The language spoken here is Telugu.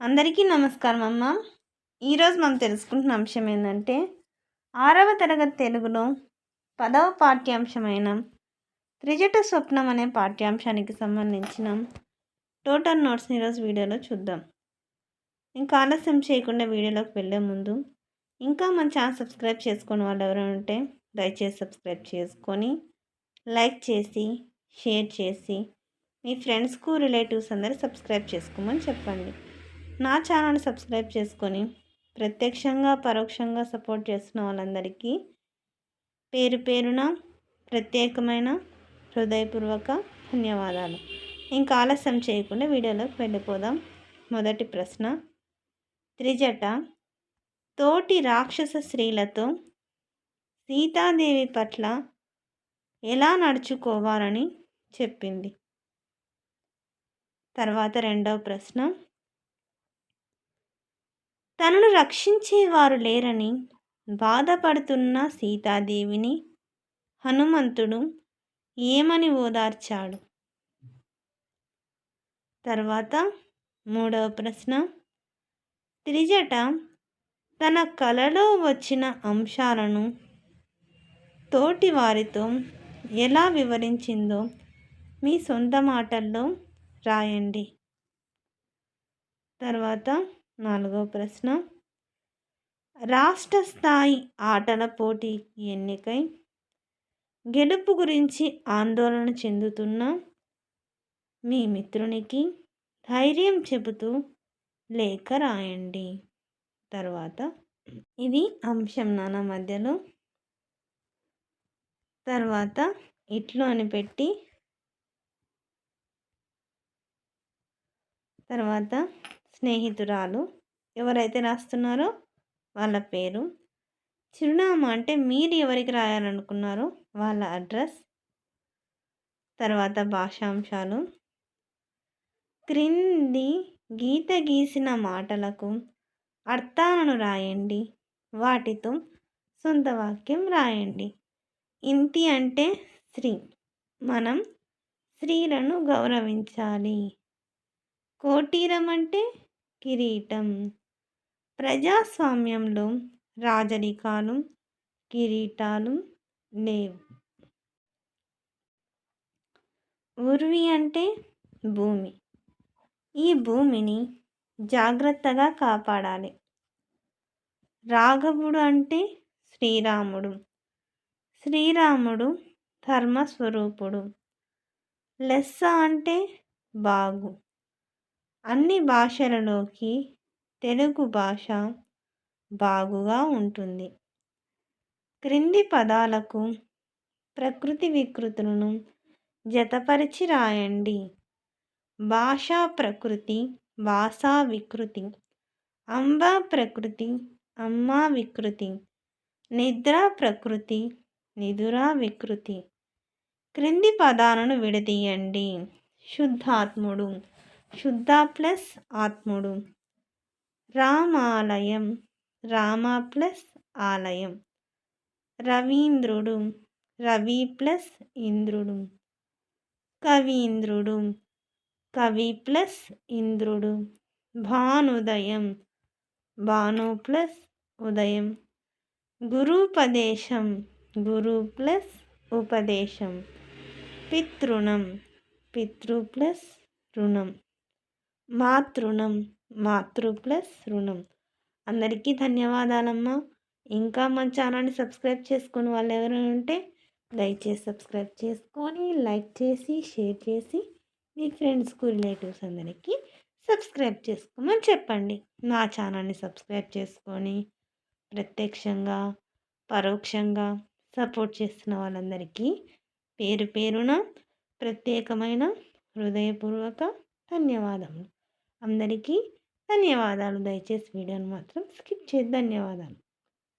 అందరికీ నమస్కారం అమ్మ. ఈరోజు మనం తెలుసుకుంటున్న అంశం ఏంటంటే 6వ తరగతి తెలుగులో 10వ పాఠ్యాంశమైన త్రిజట స్వప్నం అనే పాఠ్యాంశానికి సంబంధించిన టోటల్ నోట్స్ని ఈరోజు వీడియోలో చూద్దాం. ఇంకా ఆలస్యం చేయకుండా వీడియోలోకి వెళ్ళే ముందు ఇంకా మన ఛానల్ సబ్స్క్రైబ్ చేసుకుని వాళ్ళు ఎవరైనా ఉంటే దయచేసి సబ్స్క్రైబ్ చేసుకొని లైక్ చేసి షేర్ చేసి మీ ఫ్రెండ్స్కు రిలేటివ్స్ అందరూ సబ్స్క్రైబ్ చేసుకోమని చెప్పండి. నా ఛానల్ సబ్స్క్రైబ్ చేసుకొని ప్రత్యక్షంగా పరోక్షంగా సపోర్ట్ చేస్తున్న వాళ్ళందరికీ పేరు పేరున ప్రత్యేకమైన హృదయపూర్వక ధన్యవాదాలు. ఇంకా ఆలస్యం చేయకుండా వీడియోలోకి వెళ్ళిపోదాం. మొదటి ప్రశ్న, త్రిజట తోటి రాక్షస స్త్రీలతో సీతాదేవి పట్ల ఎలా నడుచుకోవాలని చెప్పింది. తర్వాత రెండవ ప్రశ్న, తనను రక్షించేవారు లేరని బాధపడుతున్న సీతాదేవిని హనుమంతుడు ఏమని ఓదార్చాడు. తర్వాత మూడవ ప్రశ్న, త్రిజట తన కలలో వచ్చిన అంశాలను తోటి వారితో ఎలా వివరించిందో మీ సొంత మాటల్లో రాయండి. తర్వాత నాలుగవ ప్రశ్న, రాష్ట్ర స్థాయి ఆటల పోటీకి ఎన్నికై గెలుపు గురించి ఆందోళన చెందుతున్న మీ మిత్రునికి ధైర్యం చెబుతూ లేఖ రాయండి. తర్వాత ఇది అంశం నాన్న మధ్యలో. తర్వాత ఇట్లు అని పెట్టి తర్వాత స్నేహితురాలు ఎవరైతే రాస్తున్నారో వాళ్ళ పేరు, చిరునామా అంటే మీరు ఎవరికి రాయాలనుకున్నారో వాళ్ళ అడ్రస్, తర్వాత భాషాంశాలు, క్రింది గీత గీసిన మాటలకు అర్థాలను రాయండి, వాటితో సొంత వాక్యం రాయండి. ఇంతి అంటే స్త్రీ, మనం స్త్రీలను గౌరవించాలి. కోటీరం అంటే కిరీటం, ప్రజాస్వామ్యంలో రాజరికాలు కిరీటాలు లేవు. ఉర్వి అంటే భూమి, ఈ భూమిని జాగ్రత్తగా కాపాడాలి. రాఘవుడు అంటే శ్రీరాముడు, శ్రీరాముడు ధర్మస్వరూపుడు. లెస్స అంటే బాగు, అన్ని భాషలలోకి తెలుగు భాష బాగుగా ఉంటుంది. క్రింది పదాలకు ప్రకృతి వికృతులను జతపరిచి రాయండి. భాషా ప్రకృతి భాషా వికృతి, అంబ ప్రకృతి అమ్మ వికృతి, నిద్ర ప్రకృతి నిదుర వికృతి. క్రింది పదాలను విడదీయండి. శుద్ధాత్ముడు, శుద్ధ ప్లస్ ఆత్ముడు. రామాలయం, రామ ప్లస్ ఆలయం. రవీంద్రుడు, రవి ప్లస్ ఇంద్రుడు. కవీంద్రుడు, కవి ప్లస్ ఇంద్రుడు. భానుదయం, భాను ప్లస్ ఉదయం. గురుపదేశం, గురు ప్లస్ ఉపదేశం. పితృణం, పితృ ప్లస్ రుణం. మాతృణం, మాతృ ప్లస్ రుణం. అందరికీ ధన్యవాదాలమ్మా. ఇంకా మన ఛానల్ని సబ్స్క్రైబ్ చేసుకుని వాళ్ళు ఎవరైనా ఉంటే దయచేసి సబ్స్క్రైబ్ చేసుకొని లైక్ చేసి షేర్ చేసి మీ ఫ్రెండ్స్కు రిలేటివ్స్ అందరికీ సబ్స్క్రైబ్ చేసుకోమని చెప్పండి. నా ఛానల్ని సబ్స్క్రైబ్ చేసుకొని ప్రత్యక్షంగా పరోక్షంగా సపోర్ట్ చేస్తున్న వాళ్ళందరికీ పేరు పేరున ప్రత్యేకమైన హృదయపూర్వక ధన్యవాదములు. అందరికీ ధన్యవాదాలు. దయచేసి వీడియోని మాత్రం స్కిప్ చేయొద్దు. ధన్యవాదాలు.